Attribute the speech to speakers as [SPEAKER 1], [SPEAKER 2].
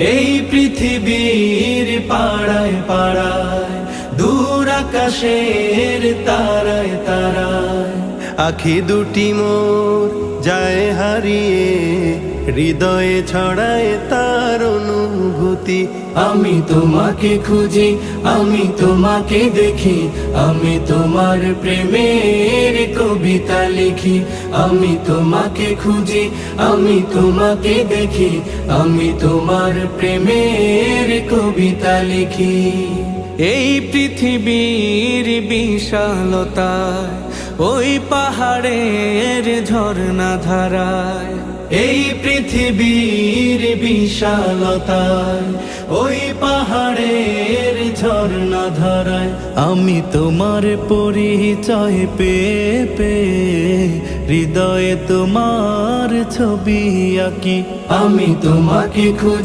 [SPEAKER 1] এই পৃথিবীর পাড়ায় পাড়ায়, দূর আকাশের তারায় তারায়, আখি দুটি মোর যায় হারিয়ে, হৃদয়ে ছড়ায় তার অনুভূতি। আমি তোমাকে খুঁজি, আমি তোমাকে দেখি, আমি তোমার প্রেমের কবিতা লিখি। আমি তোমাকে খুঁজি, আমি তোমাকে দেখি, আমি তোমার প্রেমের কবিতা লিখি। এই পৃথিবীর বিশালতায়, ওই পাহাড়ের ঝর্ণা ধারায়, এই পৃথিবীর বিশালতায়, ওই পাহাড়ের ঝর্ণা ধারায়, আমি তোমার পরিচয় পেয়ে পেয়ে, হৃদয়ে তোমার ছবি আঁকি। আমি তোমাকে খুঁজি।